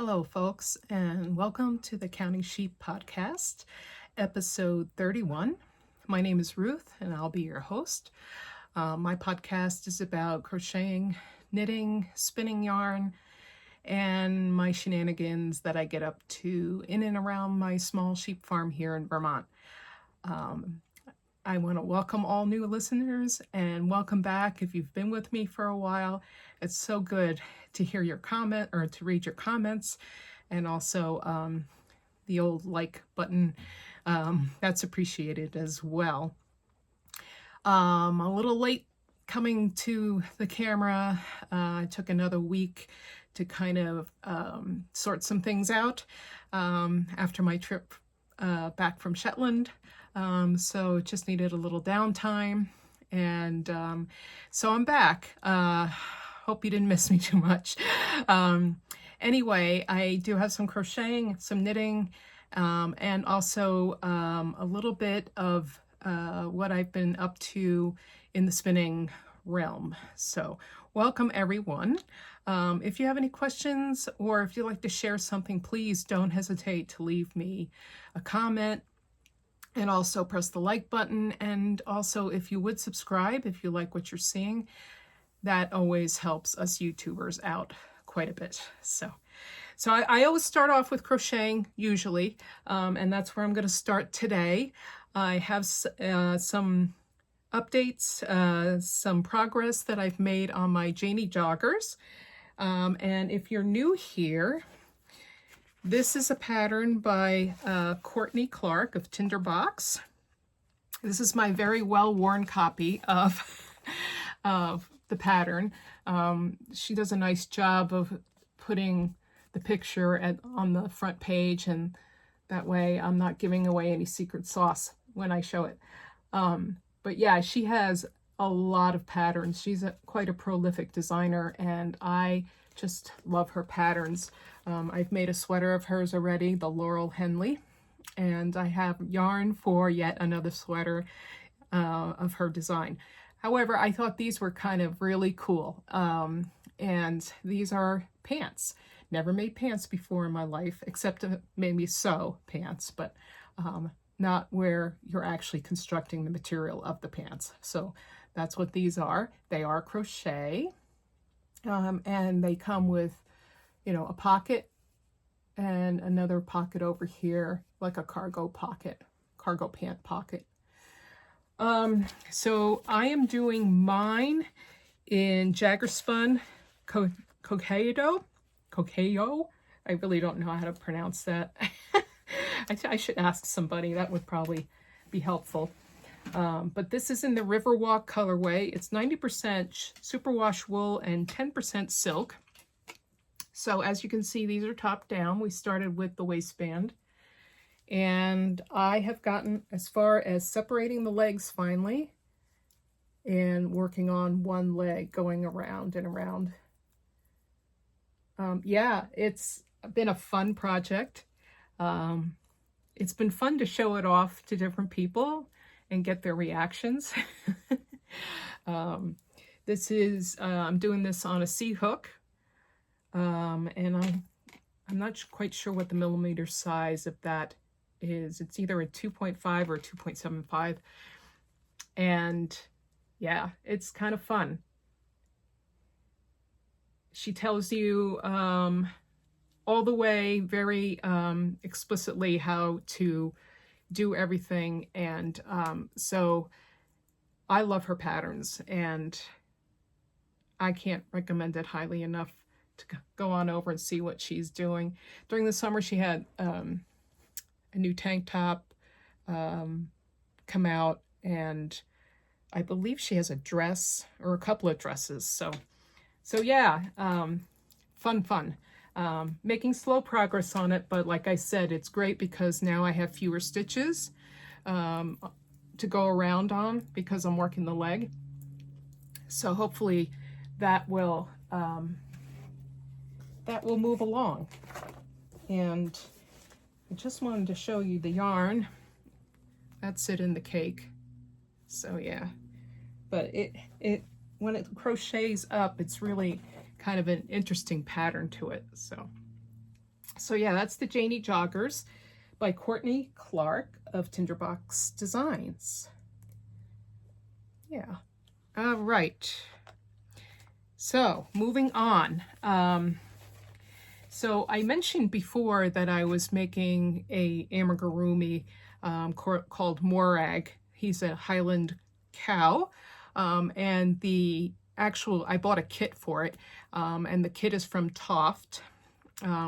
Hello, folks, and welcome to the Counting Sheep Podcast, episode 31. My name is Ruth, and I'll be your host. My podcast is about crocheting, knitting, spinning yarn, and my shenanigans that I get up to in and around my small sheep farm here in Vermont. I want to welcome all new listeners and welcome back if you've been with me for a while. It's so good to hear your comment or to read your comments, and also the old like button. That's appreciated as well. A little late coming to the camera. I took another week to kind of sort some things out after my trip back from Shetland. So it just needed a little downtime, and so I'm back. Hope you didn't miss me too much. Anyway, I do have some crocheting, some knitting, and also a little bit of what I've been up to in the spinning realm. So welcome everyone. If you have any questions or if you'd like to share something, please don't hesitate to leave me a comment. And also press the like button. And also, if you would subscribe, if you like what you're seeing, that always helps us YouTubers out quite a bit. So I always start off with crocheting, usually, and that's where I'm going to start today. I have some updates, some progress that I've made on my Janie joggers. And if you're new here, this is a pattern by Courtney Clark of Tinderbox. This is my very well-worn copy of the pattern. She does a nice job of putting the picture on the front page, and that way I'm not giving away any secret sauce when I show it. But yeah, she has a lot of patterns. She's quite a prolific designer, and I just love her patterns. I've made a sweater of hers already, the Laurel Henley, and I have yarn for yet another sweater of her design. However, I thought these were kind of really cool, and these are pants. Never made pants before in my life, except maybe sew pants, but not where you're actually constructing the material of the pants. So that's what these are. They are crochet, and they come with a pocket and another pocket over here, like a cargo pant pocket. So I am doing mine in Jagger Spun Coqueyo. I really don't know how to pronounce that. I should ask somebody. That would probably be helpful. But this is in the Riverwalk colorway. It's 90% superwash wool and 10% silk. So as you can see, these are top down. We started with the waistband, and I have gotten as far as separating the legs finally and working on one leg going around and around. Yeah, it's been a fun project. It's been fun to show it off to different people and get their reactions. I'm doing this on a C-hook. And I'm not quite sure what the millimeter size of that is. It's either a 2.5 or 2.75. And yeah, it's kind of fun. She tells you all the way very explicitly how to do everything. And so I love her patterns, and I can't recommend it highly enough to go on over and see what she's doing. During the summer, she had a new tank top come out, and I believe she has a dress or a couple of dresses. So yeah, fun. Making slow progress on it, but like I said, it's great because now I have fewer stitches to go around on because I'm working the leg. So hopefully that will move along. And I just wanted to show you the yarn. That's it in the cake. So yeah, but it when it crochets up, it's really kind of an interesting pattern to it. So So yeah, that's the Janie Joggers by Courtney Clark of Tinderbox Designs. Yeah. All right. So moving on. So I mentioned before that I was making a amigurumi called Morag. He's a Highland cow. And the actual, I bought a kit for it. And the kit is from Toft,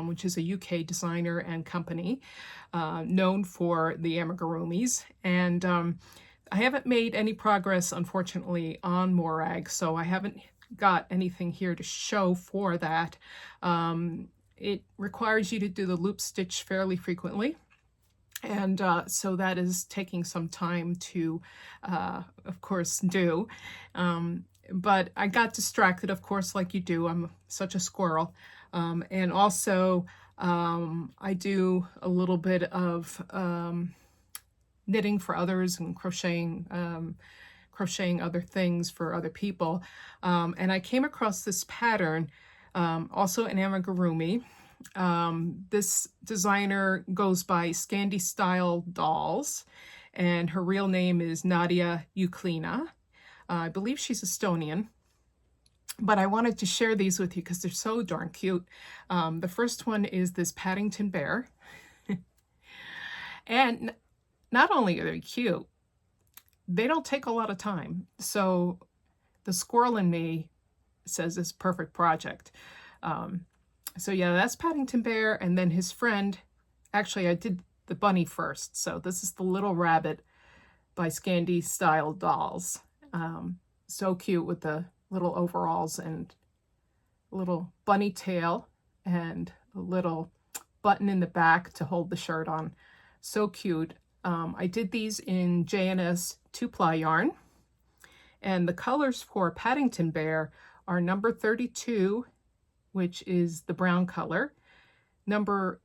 which is a UK designer and company known for the amigurumis. And I haven't made any progress, unfortunately, on Morag, so I haven't got anything here to show for that. It requires you to do the loop stitch fairly frequently. And so that is taking some time to, of course, do. But I got distracted, of course, like you do. I'm such a squirrel. And also, I do a little bit of knitting for others and crocheting other things for other people. And I came across this pattern, also an amigurumi. This designer goes by Scandi Style Dolls, and her real name is Nadia Uklina. I believe she's Estonian. But I wanted to share these with you because they're so darn cute. The first one is this Paddington bear. And not only are they cute, they don't take a lot of time. So the squirrel in me says it's a perfect project. So yeah, that's Paddington Bear. And then his friend, actually I did the bunny first. So this is the Little Rabbit by Scandi Style Dolls. So cute with the little overalls and little bunny tail and a little button in the back to hold the shirt on. So cute. I did these in J&S 2-ply yarn, and the colors for Paddington Bear are number 32, which is the brown color, number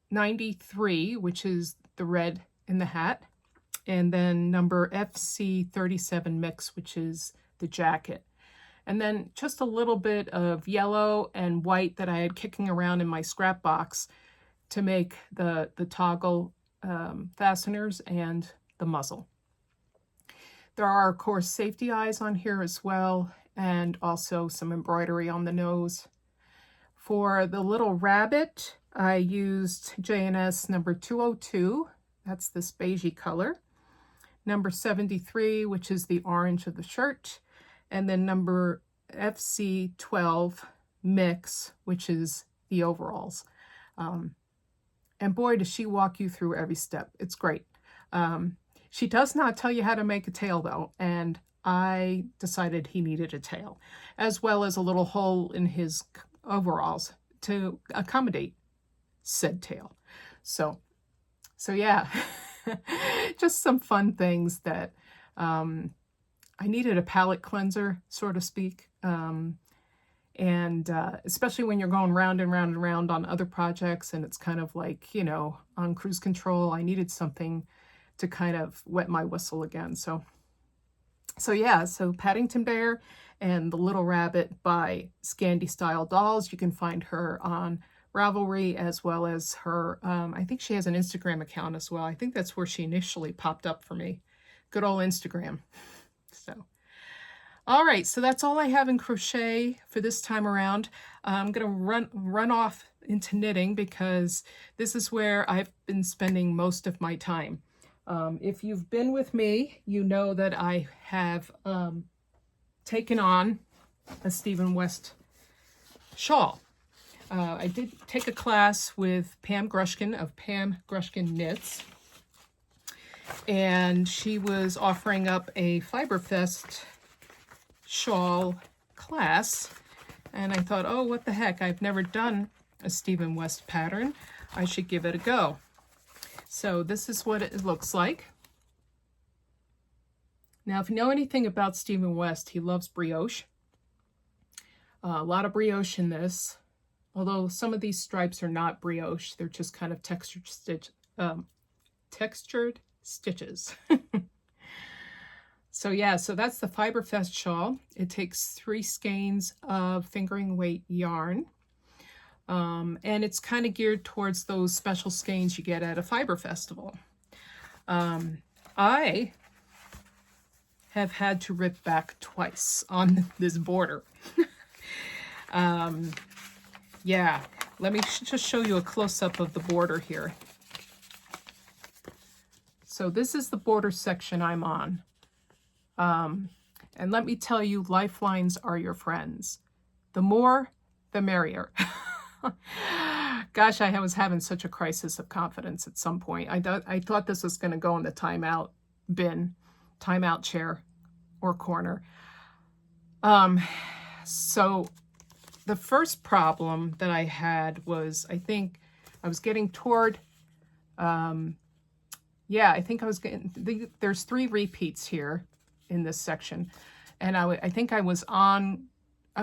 93, which is the red in the hat, and then number FC37 mix, which is the jacket. And then just a little bit of yellow and white that I had kicking around in my scrap box to make the toggle fasteners and the muzzle. There are, of course, safety eyes on here as well, and also some embroidery on the nose. For the little rabbit, I used J&S number 202. That's this beigey color. Number 73, which is the orange of the shirt. And then number FC12 mix, which is the overalls. And boy, does she walk you through every step. It's great. She does not tell you how to make a tail, though, and I decided he needed a tail, as well as a little hole in his overalls to accommodate said tail. So yeah, just some fun things that I needed a palette cleanser, so to speak. And especially when you're going round and round and round on other projects and it's kind of like, you know, on cruise control, I needed something to kind of wet my whistle again. So yeah, so Paddington Bear and the Little Rabbit by Scandi Style Dolls. You can find her on Ravelry as well as her, I think she has an Instagram account as well. I think that's where she initially popped up for me. Good old Instagram. So. All right, so that's all I have in crochet for this time around. I'm going to run off into knitting because this is where I've been spending most of my time. If you've been with me, you know that I have taken on a Stephen West shawl. I did take a class with Pam Grushkin of Pam Grushkin Knits, and she was offering up a Fiberfest shawl class, and I thought, oh, what the heck, I've never done a Stephen West pattern. I should give it a go. So this is what it looks like. Now, if you know anything about Stephen West, he loves brioche. A lot of brioche in this, although some of these stripes are not brioche. They're just kind of textured stitches. So yeah, so that's the Fiberfest shawl. It takes 3 skeins of fingering weight yarn. And it's kind of geared towards those special skeins you get at a fiber festival. I have had to rip back twice on this border. Yeah, let me just show you a close-up of the border here. So this is the border section I'm on. And let me tell you, lifelines are your friends. The more, the merrier. Gosh, I was having such a crisis of confidence at some point. I thought this was going to go in the timeout bin, timeout chair or corner. So the first problem that I had was, I think I was getting toward, yeah, I think I was getting, there's 3 repeats here in this section. And I think I was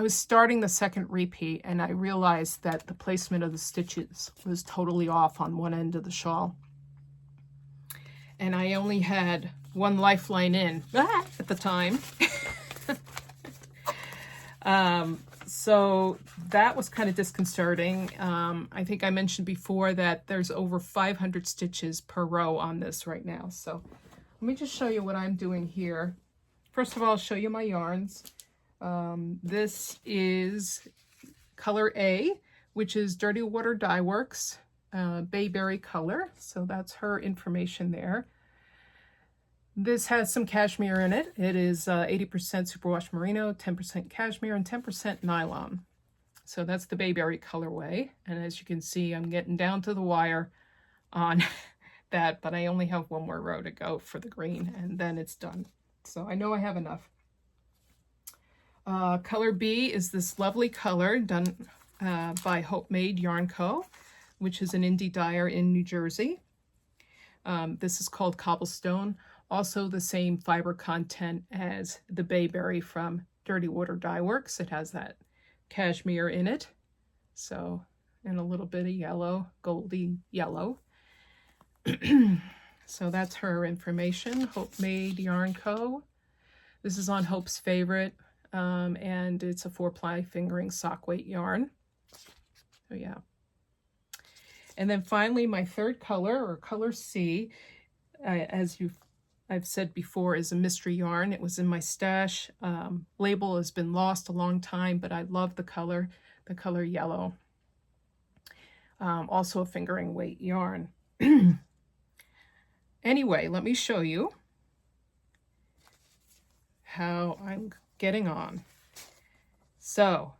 starting the second repeat, and I realized that the placement of the stitches was totally off on one end of the shawl. And I only had 1 lifeline in at the time. So that was kind of disconcerting. I think I mentioned before that there's over 500 stitches per row on this right now. So let me just show you what I'm doing here. First of all, I'll show you my yarns. This is color A, which is Dirty Water Dye Works, Bayberry color. So that's her information there. This has some cashmere in it. It is 80% superwash merino, 10% cashmere, and 10% nylon. So that's the Bayberry colorway. And as you can see, I'm getting down to the wire on that, but I only have 1 more row to go for the green, and then it's done. So I know I have enough. Color B is this lovely color done by Hope Made Yarn Co., which is an indie dyer in New Jersey. This is called Cobblestone. Also the same fiber content as the Bayberry from Dirty Water Dye Works. It has that cashmere in it. So, and a little bit of yellow, goldy yellow. So that's her information, Hope Made Yarn Co. This is on Hope's favorite, and it's a 4-ply fingering sock weight yarn. So yeah. And then finally, my third color, or color C, as I've said before, is a mystery yarn. It was in my stash. Label has been lost a long time, but I love the color yellow. Also a fingering weight yarn. Anyway, let me show you how I'm getting on. So,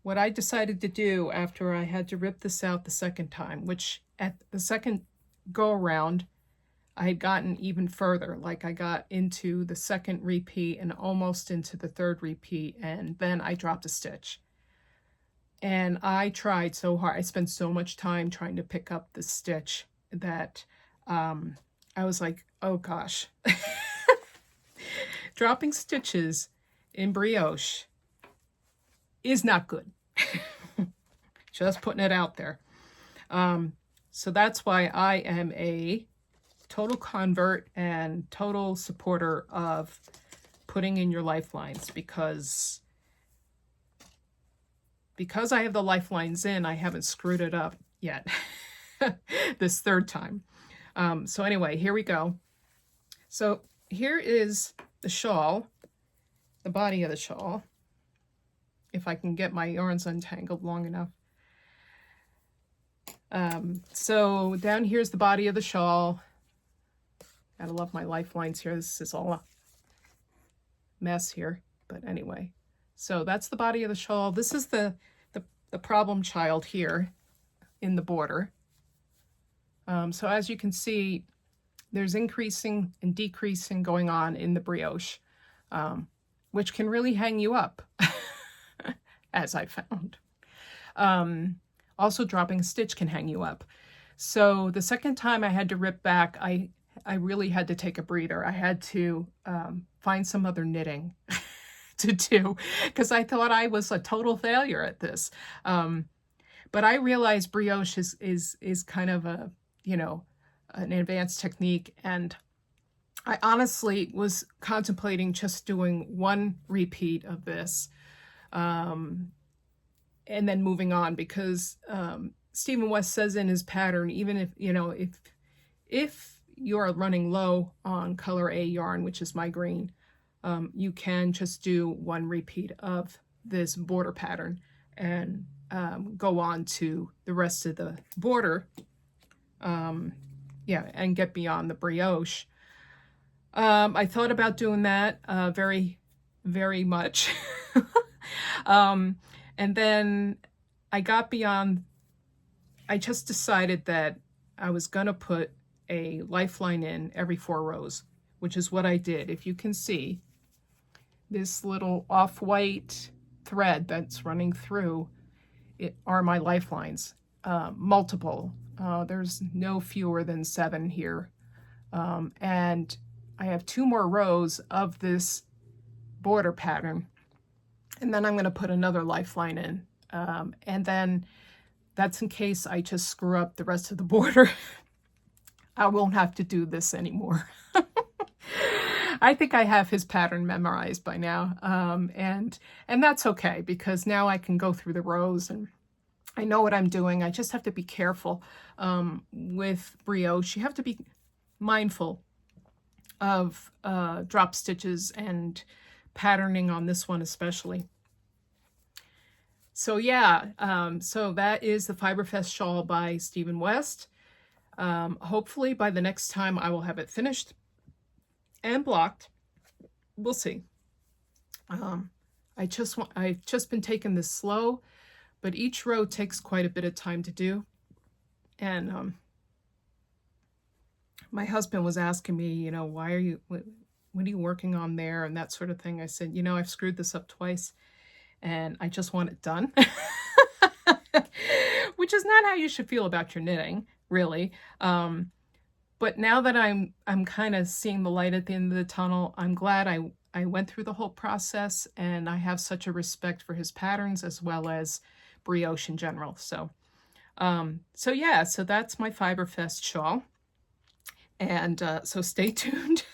what I decided to do after I had to rip this out the second time, which at the second go around, I had gotten even further. Like I got into the second repeat and almost into the third repeat, and then I dropped a stitch. And I tried so hard. I spent so much time trying to pick up the stitch that I was like, oh gosh. Dropping stitches in brioche is not good. Just putting it out there. So that's why I am a total convert and total supporter of putting in your lifelines, because I have the lifelines in, I haven't screwed it up yet this third time. So anyway, here we go. So here is the shawl, the body of the shawl, if I can get my yarns untangled long enough. So down here's the body of the shawl. Gotta love my lifelines here. This is all a mess here, but anyway. So that's the body of the shawl. This is the problem child here in the border. So as you can see, there's increasing and decreasing going on in the brioche, which can really hang you up, as I found. Also, dropping a stitch can hang you up. So the second time I had to rip back, I really had to take a breather. I had to find some other knitting to do, because I thought I was a total failure at this. But I realized brioche is kind of a, you know, an advanced technique, and I honestly was contemplating just doing 1 repeat of this, and then moving on, because Stephen West says in his pattern, even if, you know, if you're running low on color A yarn, which is my green, you can just do one repeat of this border pattern and go on to the rest of the border, yeah, and get beyond the brioche. I thought about doing that very, very much. And then I got beyond, I just decided that I was going to put a lifeline in every 4 rows, which is what I did. If you can see, this little off-white thread that's running through it are my lifelines, multiple. There's no fewer than 7 here. And I have 2 more rows of this border pattern. And then I'm going to put another lifeline in. And then that's in case I just screw up the rest of the border. I won't have to do this anymore. I think I have his pattern memorized by now. And that's okay, because now I can go through the rows and I know what I'm doing. I just have to be careful with brioche. You have to be mindful of drop stitches and patterning on this one especially. So yeah, so that is the Fiberfest shawl by Stephen West. Hopefully by the next time I will have it finished and blocked. We'll see. I've just been taking this slow, but each row takes quite a bit of time to do. And my husband was asking me, you know, why are you, what are you working on there, and that sort of thing. I said, you know, I've screwed this up twice and I just want it done. Which is not how you should feel about your knitting, really. But now that I'm kind of seeing the light at the end of the tunnel, I'm glad I went through the whole process, and I have such a respect for his patterns as well as brioche in general. So so yeah, so that's my Fiberfest shawl. And so stay tuned.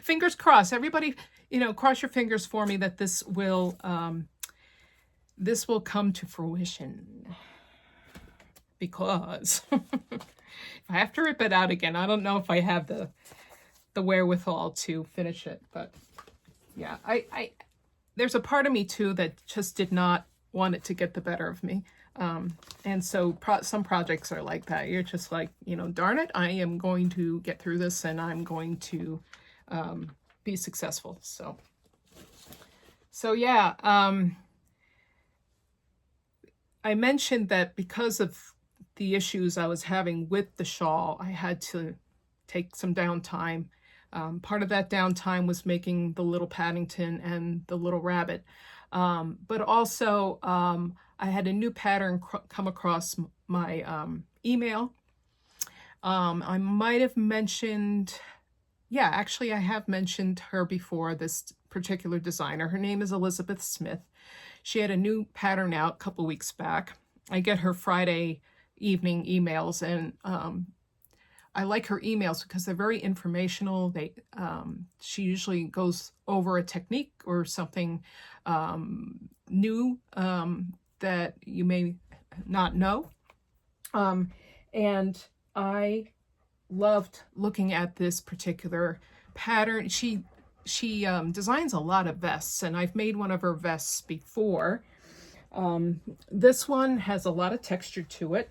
Fingers crossed. Everybody, you know, cross your fingers for me that this will come to fruition. Because if I have to rip it out again, I don't know if I have the wherewithal to finish it. But yeah, I there's a part of me too that just did not want it to get the better of me. And so some projects are like that. You're just like, you know, darn it, I am going to get through this and I'm going to be successful. So yeah, I mentioned that because of the issues I was having with the shawl, I had to take some downtime. Part of that downtime was making the little Paddington and the little rabbit. But also, I had a new pattern come across my email. I might have mentioned, yeah, actually I have mentioned her before, this particular designer. Her name is Elizabeth Smith. She had a new pattern out a couple weeks back. I get her Friday evening emails, and I like her emails because they're very informational. She usually goes over a technique or something new that you may not know. And I loved looking at this particular pattern. She designs a lot of vests, and I've made one of her vests before. This one has a lot of texture to it.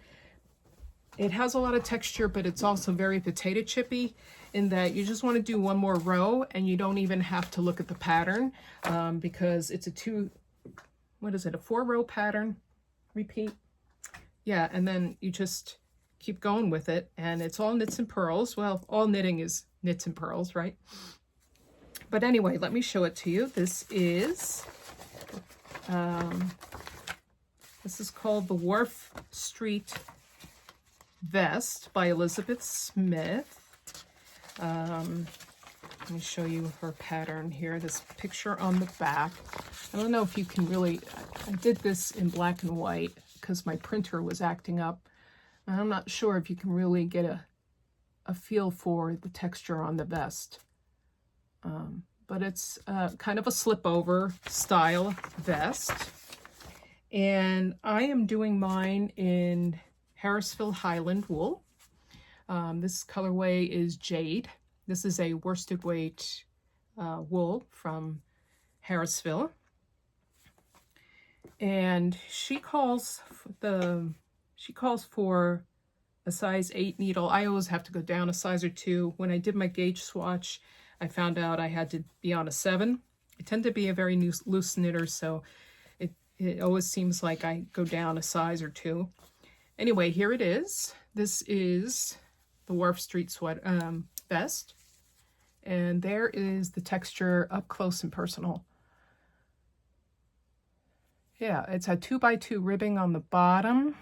It has a lot of texture, but it's also very potato chippy in that you just want to do one more row and you don't even have to look at the pattern because it's a 4-row pattern, repeat. Yeah, and then you just keep going with it, and it's all knits and purls. Well, all knitting is knits and purls, right? But anyway, let me show it to you. This is called the Wharf Street Vest by Elizabeth Smith. Let me show you her pattern here. This picture on the back. I don't know if you can really, I did this in black and white because my printer was acting up. I'm not sure if you can really get a feel for the texture on the vest. But it's kind of a slip over style vest. And I am doing mine in Harrisville Highland wool. This colorway is Jade. This is a worsted weight wool from Harrisville. And she calls for a size 8 needle. I always have to go down a size or 2. When I did my gauge swatch, I found out I had to be on a 7. I tend to be a very loose knitter, so it always seems like I go down a size or 2. Anyway, here it is. This is the Wharf Street vest. And there is the texture up close and personal. Yeah, it's a 2x2 ribbing on the bottom.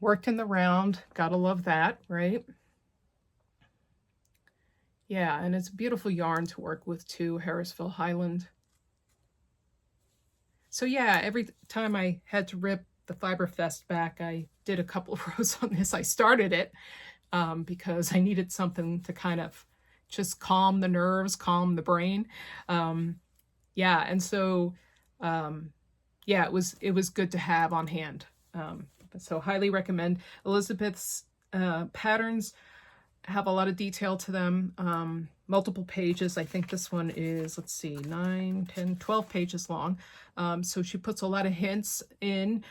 Worked in the round. Gotta love that, right? Yeah, and it's a beautiful yarn to work with too, Harrisville Highland. So yeah, every time I had to rip the fiber vest back, I did a couple of rows on this. I started it because I needed something to kind of just calm the nerves, calm the brain. Yeah, and so yeah, it was good to have on hand. So highly recommend. Elizabeth's patterns have a lot of detail to them, multiple pages. I think this one is, let's see, 9, 10, 12 pages long. So she puts a lot of hints in.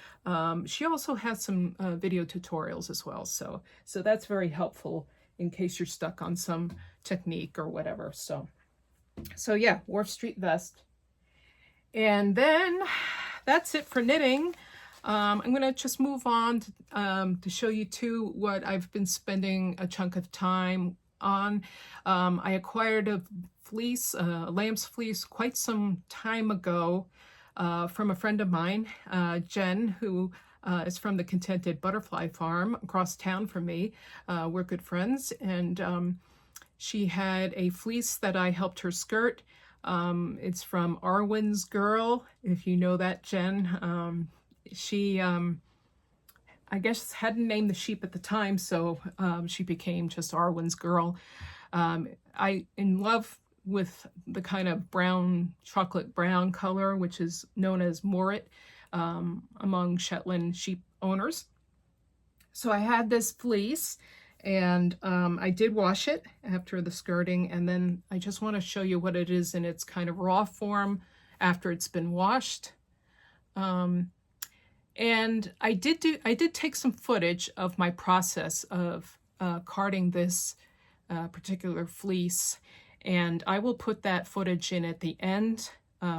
She also has some video tutorials as well. So that's very helpful in case you're stuck on some technique or whatever. So yeah, Wharf Street vest. And then that's it for knitting. I'm going to just move on to show you too what I've been spending a chunk of time on. I acquired a fleece, a lamb's fleece, quite some time ago from a friend of mine, Jen, who is from the Contented Butterfly Farm across town from me. We're good friends, and she had a fleece that I helped her skirt. It's from Arwen's Girl, if you know that, Jen. She, I guess, hadn't named the sheep at the time, so she became just Arwen's Girl. I in love with the kind of brown, chocolate brown color, which is known as Morit among Shetland sheep owners. So I had this fleece, and I did wash it after the skirting, and then I just want to show you what it is in its kind of raw form after it's been washed. And I did take some footage of my process of carding this particular fleece, and I will put that footage in at the end.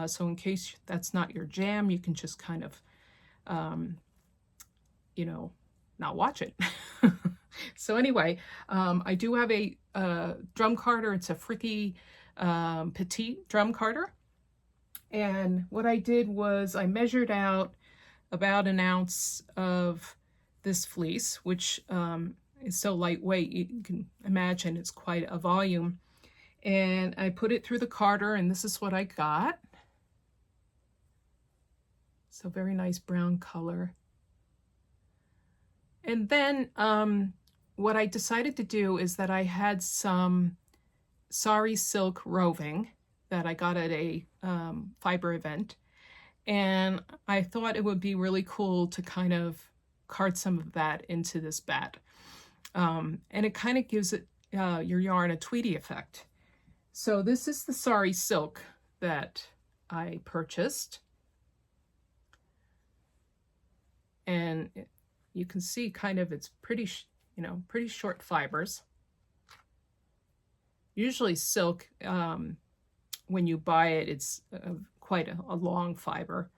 So in case that's not your jam, you can just kind of, you know, not watch it. So anyway, I do have a drum carder. It's a Fricky Petite drum carder. And what I did was I measured out about an ounce of this fleece, which is so lightweight, you can imagine it's quite a volume. And I put it through the carder, and this is what I got. So very nice brown color. And then what I decided to do is that I had some sari silk roving that I got at a fiber event. And I thought it would be really cool to kind of card some of that into this bat. And it kind of gives it your yarn a tweedy effect. So this is the sari silk that I purchased. And you can see kind of it's pretty, pretty short fibers. Usually silk, when you buy it, it's quite a long fiber.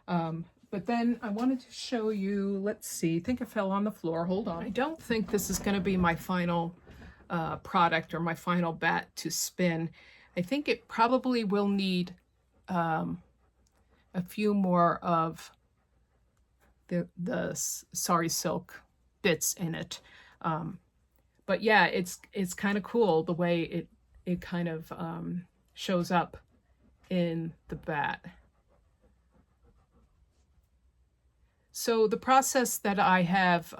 But then I wanted to show you, let's see, I think it fell on the floor. Hold on. I don't think this is going to be my final product or my final bat to spin. I think it probably will need a few more of the sari silk bits in it. But yeah, it's kind of cool the way it kind of shows up in the bat. So the process that I have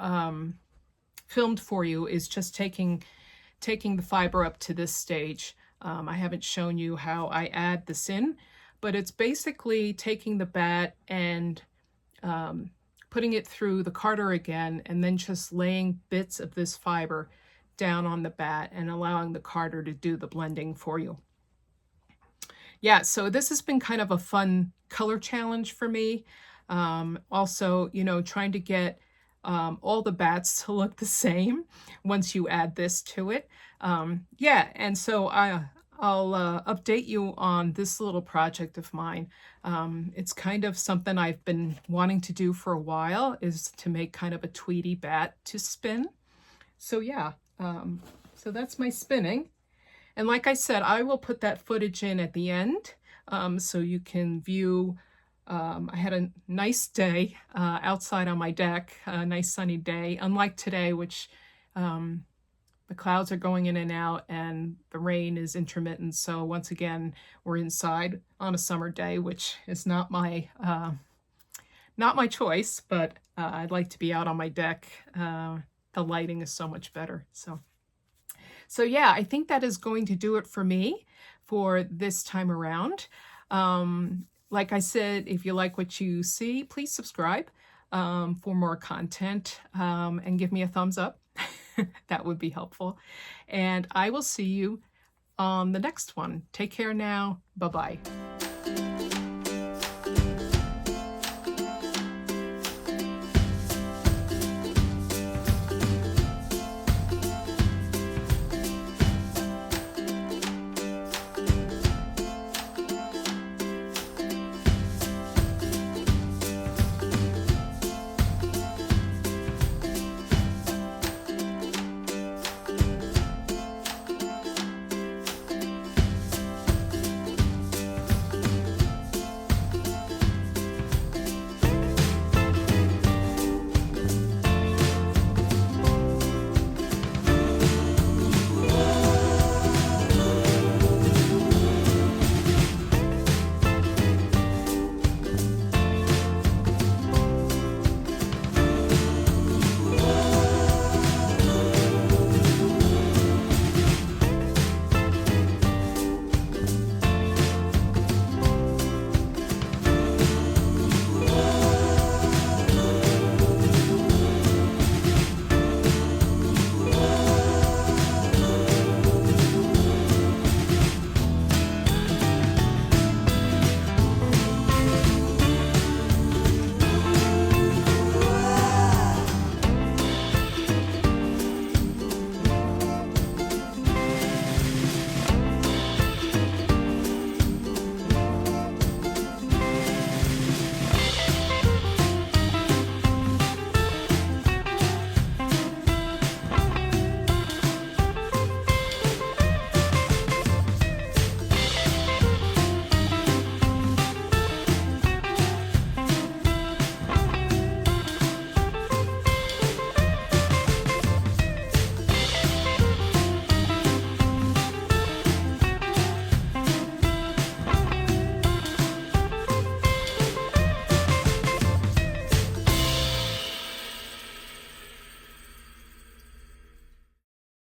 filmed for you is just taking the fiber up to this stage. I haven't shown you how I add this in, but it's basically taking the bat and putting it through the carder again, and then just laying bits of this fiber down on the bat and allowing the carder to do the blending for you. Yeah, so this has been kind of a fun color challenge for me. Also, you know, trying to get all the bats to look the same once you add this to it. Yeah, and so I'll update you on this little project of mine. It's kind of something I've been wanting to do for a while, is to make kind of a Tweety bat to spin. So yeah, so that's my spinning. And like I said, I will put that footage in at the end, so you can view. I had a nice day outside on my deck, a nice sunny day, unlike today, which the clouds are going in and out and the rain is intermittent. So once again, we're inside on a summer day, which is not my choice, but I'd like to be out on my deck. The lighting is so much better. So yeah, I think that is going to do it for me for this time around. Like I said, if you like what you see, please subscribe for more content, and give me a thumbs up. That would be helpful. And I will see you on the next one. Take care now. Bye-bye.